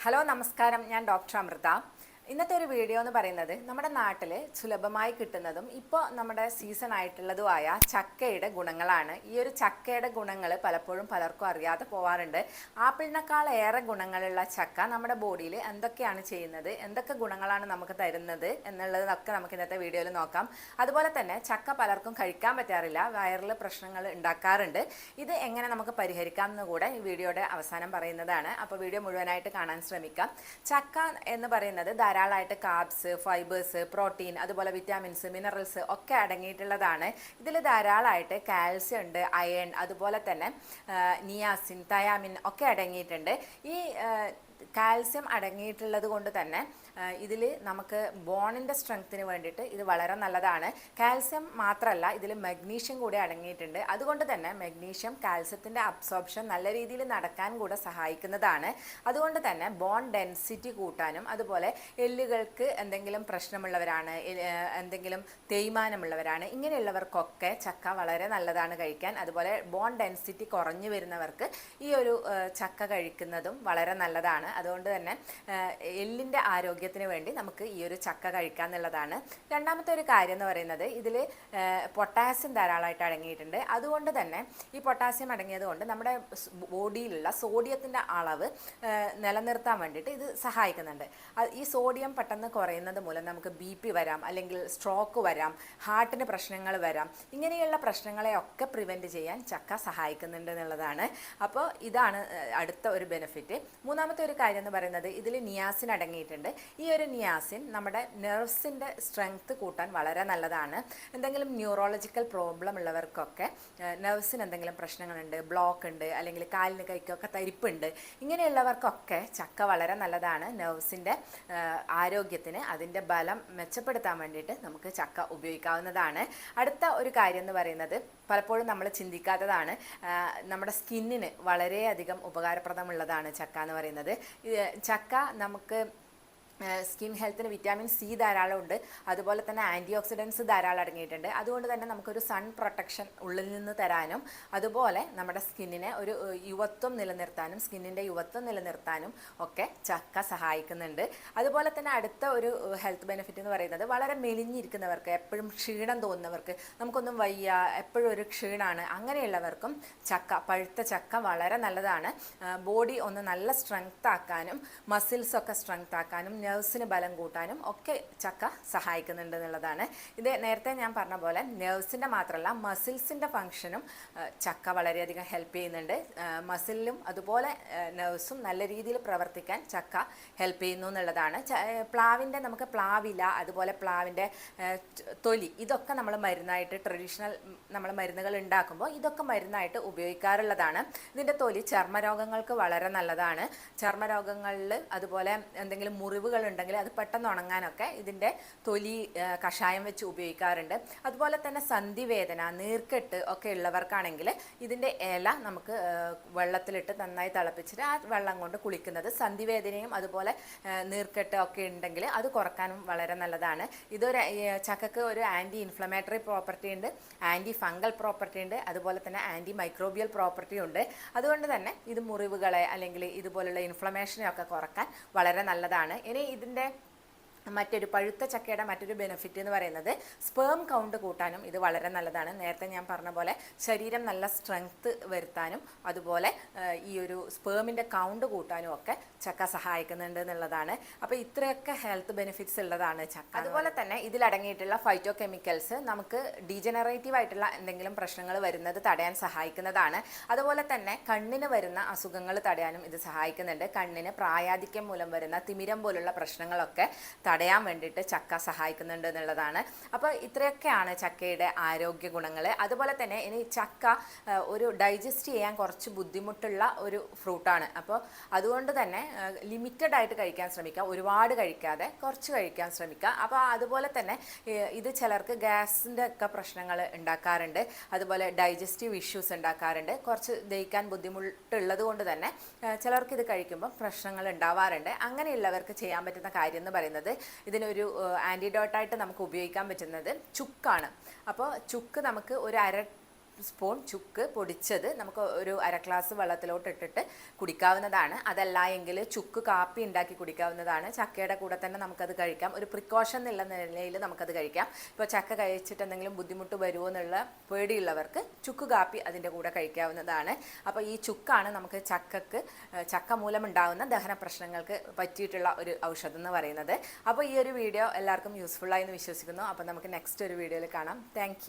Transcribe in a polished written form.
Hello നമസ്കാരം, ഞാൻ doctor Amrita. ഇന്നത്തെ ഒരു വീഡിയോ എന്ന് പറയുന്നത് നമ്മുടെ നാട്ടിൽ സുലഭമായി കിട്ടുന്നതും ഇപ്പോൾ നമ്മുടെ സീസൺ ആയിട്ടുള്ളതുമായ ചക്കയുടെ ഗുണങ്ങളാണ്. ഈ ഒരു ചക്കയുടെ ഗുണങ്ങൾ പലപ്പോഴും പലർക്കും അറിയാതെ പോവാറുണ്ട്. ആപ്പിളിനേക്കാൾ ഏറെ ഗുണങ്ങളുള്ള ചക്ക നമ്മുടെ ബോഡിയിൽ എന്തൊക്കെയാണ് ചെയ്യുന്നത്, എന്തൊക്കെ ഗുണങ്ങളാണ് നമുക്ക് തരുന്നത് എന്നുള്ളതൊക്കെ നമുക്ക് ഇന്നത്തെ വീഡിയോയിൽ നോക്കാം. അതുപോലെ തന്നെ ചക്ക പലർക്കും കഴിക്കാൻ പറ്റാറില്ല, വയറിൽ പ്രശ്നങ്ങൾ ഉണ്ടാക്കാറുണ്ട്. ഇത് എങ്ങനെ നമുക്ക് പരിഹരിക്കാം എന്ന് കൂടെ ഈ വീഡിയോയുടെ അവസാനം പറയുന്നതാണ്. അപ്പോൾ വീഡിയോ മുഴുവനായിട്ട് കാണാൻ ശ്രമിക്കാം. ചക്ക എന്ന് പറയുന്നത് ധാരാളമായിട്ട് കാർബ്സ്, ഫൈബേഴ്സ്, പ്രോട്ടീൻ, അതുപോലെ വിറ്റാമിൻസ്, മിനറൽസ് ഒക്കെ അടങ്ങിയിട്ടുള്ളതാണ്. ഇതിൽ ധാരാളമായിട്ട് കാൽസ്യം ഉണ്ട്, അയൺ, അതുപോലെ തന്നെ നിയാസിൻ, തയാമിൻ ഒക്കെ അടങ്ങിയിട്ടുണ്ട്. ഈ കാൽസ്യം അടങ്ങിയിട്ടുള്ളത് കൊണ്ട് തന്നെ ഇതിൽ നമുക്ക് ബോണിൻ്റെ സ്ട്രെങ്ത്തിന് വേണ്ടിയിട്ട് ഇത് വളരെ നല്ലതാണ്. കാൽസ്യം മാത്രമല്ല, ഇതിൽ മഗ്നീഷ്യം കൂടെ അടങ്ങിയിട്ടുണ്ട്. അതുകൊണ്ട് തന്നെ മഗ്നീഷ്യം കാൽസ്യത്തിൻ്റെ അബ്സോർപ്ഷൻ നല്ല രീതിയിൽ നടക്കാൻ കൂടെ സഹായിക്കുന്നതാണ്. അതുകൊണ്ട് തന്നെ ബോൺ ഡെൻസിറ്റി കൂട്ടാനും, അതുപോലെ എല്ലുകൾക്ക് എന്തെങ്കിലും പ്രശ്നമുള്ളവരാണ്, എന്തെങ്കിലും തേയ്മാനമുള്ളവരാണ്, ഇങ്ങനെയുള്ളവർക്കൊക്കെ ചക്ക വളരെ നല്ലതാണ് കഴിക്കാൻ. അതുപോലെ ബോൺ ഡെൻസിറ്റി കുറഞ്ഞു വരുന്നവർക്ക് ഈ ഒരു ചക്ക കഴിക്കുന്നതും വളരെ നല്ലതാണ്. അതുകൊണ്ട് തന്നെ എല്ലിൻ്റെ ആരോഗ്യത്തിന് വേണ്ടി നമുക്ക് ഈ ഒരു ചക്ക കഴിക്കുക എന്നുള്ളതാണ്. രണ്ടാമത്തെ ഒരു കാര്യം എന്ന് പറയുന്നത് ഇതിൽ പൊട്ടാസ്യം ധാരാളമായിട്ട് അടങ്ങിയിട്ടുണ്ട്. അതുകൊണ്ട് തന്നെ ഈ പൊട്ടാസ്യം അടങ്ങിയത് കൊണ്ട് നമ്മുടെ ബോഡിയിലുള്ള സോഡിയത്തിൻ്റെ അളവ് നിലനിർത്താൻ വേണ്ടിയിട്ട് ഇത് സഹായിക്കുന്നുണ്ട്. ഈ സോഡിയം പെട്ടെന്ന് കുറയുന്നത് മൂലം നമുക്ക് BP വരാം, അല്ലെങ്കിൽ സ്ട്രോക്ക് വരാം, ഹാർട്ടിന് പ്രശ്നങ്ങൾ വരാം. ഇങ്ങനെയുള്ള പ്രശ്നങ്ങളെയൊക്കെ പ്രിവെൻറ്റ് ചെയ്യാൻ ചക്ക സഹായിക്കുന്നുണ്ട് എന്നുള്ളതാണ്. അപ്പോൾ ഇതാണ് അടുത്ത ഒരു ബെനിഫിറ്റ്. മൂന്നാമത്തെ ഒരു കാര്യം എന്ന് പറയുന്നത് ഇതിൽ നിയാസിൻ അടങ്ങിയിട്ടുണ്ട്. ഈ ഒരു നിയാസിൻ നമ്മുടെ നെർവ്സിൻ്റെ സ്ട്രെങ്ത് കൂട്ടാൻ വളരെ നല്ലതാണ്. എന്തെങ്കിലും ന്യൂറോളജിക്കൽ പ്രോബ്ലം ഉള്ളവർക്കൊക്കെ, നെർവ്സിന് എന്തെങ്കിലും പ്രശ്നങ്ങളുണ്ട്, ബ്ലോക്ക് ഉണ്ട്, അല്ലെങ്കിൽ കാലിന് കൈക്കൊക്കെ തരിപ്പുണ്ട്, ഇങ്ങനെയുള്ളവർക്കൊക്കെ ചക്ക വളരെ നല്ലതാണ്. നെർവ്സിൻ്റെ ആരോഗ്യത്തിന്, അതിൻ്റെ ബലം മെച്ചപ്പെടുത്താൻ വേണ്ടിയിട്ട് നമുക്ക് ചക്ക ഉപയോഗിക്കാവുന്നതാണ്. അടുത്ത ഒരു കാര്യം എന്ന് പറയുന്നത് പലപ്പോഴും നമ്മൾ ചിന്തിക്കാത്തതാണ്, നമ്മുടെ സ്കിന്നിന് വളരെയധികം ഉപകാരപ്രദമുള്ളതാണ് ചക്ക എന്ന് പറയുന്നത്. ചക്ക നമുക്ക് സ്കിൻ ഹെൽത്തിന് വിറ്റാമിൻ C ധാരാളം ഉണ്ട്. അതുപോലെ തന്നെ ആൻറ്റി ഓക്സിഡൻസ് ധാരാളം അടങ്ങിയിട്ടുണ്ട്. അതുകൊണ്ട് തന്നെ നമുക്കൊരു സൺ പ്രൊട്ടക്ഷൻ ഉള്ളിൽ നിന്ന് തരാനും, അതുപോലെ നമ്മുടെ സ്കിന്നിനെ ഒരു യുവത്വം നിലനിർത്താനും, സ്കിന്നിൻ്റെ യുവത്വം നിലനിർത്താനും ഒക്കെ ചക്ക സഹായിക്കുന്നുണ്ട്. അതുപോലെ തന്നെ അടുത്ത ഒരു ഹെൽത്ത് ബെനിഫിറ്റ് എന്ന് പറയുന്നത് വളരെ മെലിഞ്ഞിരിക്കുന്നവർക്ക്, എപ്പോഴും ക്ഷീണം തോന്നുന്നവർക്ക്, നമുക്കൊന്നും വയ്യ, എപ്പോഴും ഒരു ക്ഷീണമാണ്, അങ്ങനെയുള്ളവർക്കും പഴുത്ത ചക്ക വളരെ നല്ലതാണ്. ബോഡി ഒന്ന് നല്ല സ്ട്രെങ്ത് ആക്കാനും, മസിൽസൊക്കെ സ്ട്രെങ്ത് ആക്കാനും, നെർവ്സിന് ബലം കൂട്ടാനും ഒക്കെ ചക്ക സഹായിക്കുന്നുണ്ട് എന്നുള്ളതാണ്. ഇത് നേരത്തെ ഞാൻ പറഞ്ഞ പോലെ നെർവ്സിൻ്റെ മാത്രമല്ല മസിൽസിൻ്റെ ഫങ്ഷനും ചക്ക വളരെയധികം ഹെൽപ്പ് ചെയ്യുന്നുണ്ട്. മസിലിലും അതുപോലെ നെർവ്സും നല്ല രീതിയിൽ പ്രവർത്തിക്കാൻ ചക്ക ഹെൽപ്പ് ചെയ്യുന്നു എന്നുള്ളതാണ്. പ്ലാവിൻ്റെ നമുക്ക് പ്ലാവില, അതുപോലെ പ്ലാവിൻ്റെ തൊലി, ഇതൊക്കെ നമ്മൾ മരുന്നായിട്ട് ട്രഡീഷണൽ നമ്മൾ മരുന്നുകൾ ഉണ്ടാക്കുമ്പോൾ ഇതൊക്കെ മരുന്നായിട്ട് ഉപയോഗിക്കാറുള്ളതാണ്. ഇതിൻ്റെ തൊലി ചർമ്മരോഗങ്ങൾക്ക് വളരെ നല്ലതാണ്. ചർമ്മരോഗങ്ങളിൽ അതുപോലെ എന്തെങ്കിലും മുറിവുകൾ ഉണ്ടെങ്കിൽ അത് പെട്ടെന്ന് ഉണങ്ങാനൊക്കെ ഇതിൻ്റെ തൊലി കഷായം വെച്ച് ഉപയോഗിക്കാറുണ്ട്. അതുപോലെ തന്നെ സന്ധിവേദന, നീർക്കെട്ട് ഒക്കെ ഉള്ളവർക്കാണെങ്കിൽ ഇതിൻ്റെ ഇല നമുക്ക് വെള്ളത്തിലിട്ട് നന്നായി തിളപ്പിച്ചിട്ട് ആ വെള്ളം കൊണ്ട് കുളിക്കുന്നത് സന്ധിവേദനയും അതുപോലെ നീർക്കെട്ട് ഒക്കെ ഉണ്ടെങ്കിൽ അത് കുറക്കാനും വളരെ നല്ലതാണ്. ഇതൊരു ചക്കക്ക് ഒരു ആൻറ്റി ഇൻഫ്ലമേറ്ററി പ്രോപ്പർട്ടി ഉണ്ട്, ആൻറ്റി ഫംഗൽ പ്രോപ്പർട്ടി ഉണ്ട്, അതുപോലെ തന്നെ ആൻറ്റി മൈക്രോബിയൽ പ്രോപ്പർട്ടി ഉണ്ട്. അതുകൊണ്ട് തന്നെ ഇത് മുറിവുകളെ അല്ലെങ്കിൽ ഇതുപോലുള്ള ഇൻഫ്ലമേഷനെയൊക്കെ കുറക്കാൻ വളരെ നല്ലതാണ്. ഇനി ഇതിൻ്റെ മറ്റൊരു പഴുത്ത ചക്കയുടെ മറ്റൊരു ബെനിഫിറ്റ് എന്ന് പറയുന്നത് സ്പേം കൗണ്ട് കൂട്ടാനും ഇത് വളരെ നല്ലതാണ്. നേരത്തെ ഞാൻ പറഞ്ഞ പോലെ ശരീരം നല്ല സ്ട്രെങ്ത് വരുത്താനും, അതുപോലെ ഈ ഒരു സ്പേമിൻ്റെ കൗണ്ട് കൂട്ടാനും ഒക്കെ ചക്ക സഹായിക്കുന്നുണ്ട് എന്നുള്ളതാണ്. അപ്പോൾ ഇത്രയൊക്കെ ഹെൽത്ത് ബെനിഫിറ്റ്സ് ഉള്ളതാണ് ചക്ക. അതുപോലെ തന്നെ ഇതിലടങ്ങിയിട്ടുള്ള ഫൈറ്റോ കെമിക്കൽസ് നമുക്ക് ഡീജനറേറ്റീവ് ആയിട്ടുള്ള എന്തെങ്കിലും പ്രശ്നങ്ങൾ വരുന്നത് തടയാൻ സഹായിക്കുന്നതാണ്. അതുപോലെ തന്നെ കണ്ണിന് വരുന്ന അസുഖങ്ങൾ തടയാനും ഇത് സഹായിക്കുന്നുണ്ട്. കണ്ണിന് പ്രായാധിക്യം മൂലം വരുന്ന തിമിരം പോലുള്ള പ്രശ്നങ്ങളൊക്കെ തടയാൻ വേണ്ടിയിട്ട് ചക്ക സഹായിക്കുന്നുണ്ട് എന്നുള്ളതാണ്. അപ്പോൾ ഇത്രയൊക്കെയാണ് ചക്കയുടെ ആരോഗ്യ ഗുണങ്ങൾ. അതുപോലെ തന്നെ ഇനി ചക്ക ഒരു ഡൈജസ്റ്റ് ചെയ്യാൻ കുറച്ച് ബുദ്ധിമുട്ടുള്ള ഒരു ഫ്രൂട്ടാണ്. അപ്പോൾ അതുകൊണ്ട് തന്നെ ലിമിറ്റഡ് ആയിട്ട് കഴിക്കാൻ ശ്രമിക്കുക, ഒരുപാട് കഴിക്കാതെ കുറച്ച് കഴിക്കാൻ ശ്രമിക്കുക. അപ്പോൾ അതുപോലെ തന്നെ ഇത് ചിലർക്ക് ഗ്യാസിൻ്റെ ഒക്കെ പ്രശ്നങ്ങൾ ഉണ്ടാക്കാറുണ്ട്, അതുപോലെ ഡൈജസ്റ്റീവ് ഇഷ്യൂസ് ഉണ്ടാക്കാറുണ്ട്. കുറച്ച് ദഹിക്കാൻ ബുദ്ധിമുട്ടുള്ളത് കൊണ്ട് തന്നെ ചിലർക്ക് ഇത് കഴിക്കുമ്പോൾ പ്രശ്നങ്ങൾ ഉണ്ടാവാറുണ്ട്. അങ്ങനെയുള്ളവർക്ക് ചെയ്യാൻ പറ്റുന്ന കാര്യം എന്ന് പറയുന്നത് ഇതിനൊരു ആൻറ്റിഡോട്ടായിട്ട് നമുക്ക് ഉപയോഗിക്കാൻ പറ്റുന്നത് ചുക്കാണ്. അപ്പോൾ ചുക്ക് നമുക്ക് ഒരു സ്പൂൺ ചുക്ക് പൊടിച്ചത് നമുക്ക് ഒരു അര ഗ്ലാസ് വെള്ളത്തിലോട്ട് ഇട്ടിട്ട് കുടിക്കാവുന്നതാണ്. അതല്ല എങ്കിൽ ചുക്ക് കാപ്പി ഉണ്ടാക്കി കുടിക്കാവുന്നതാണ്. ചക്കയുടെ കൂടെ തന്നെ നമുക്കത് കഴിക്കാം. ഒരു പ്രിക്കോഷൻ എന്നുള്ള നിലയിൽ നമുക്കത് കഴിക്കാം. ഇപ്പോൾ ചക്ക കഴിച്ചിട്ട് എന്തെങ്കിലും ബുദ്ധിമുട്ട് വരുമോ എന്നുള്ള പേടിയുള്ളവർക്ക് ചുക്ക് കാപ്പി അതിൻ്റെ കൂടെ കഴിക്കാവുന്നതാണ്. അപ്പോൾ ഈ ചുക്കാണ് നമുക്ക് ചക്ക മൂലമുണ്ടാകുന്ന ദഹന പ്രശ്നങ്ങൾക്ക് പറ്റിയിട്ടുള്ള ഒരു ഔഷധം എന്ന് പറയുന്നത്. അപ്പോൾ ഈ ഒരു വീഡിയോ എല്ലാവർക്കും യൂസ്ഫുള്ളായി എന്ന് വിശ്വസിക്കുന്നു. അപ്പോൾ നമുക്ക് നെക്സ്റ്റ് ഒരു വീഡിയോയിൽ കാണാം. താങ്ക്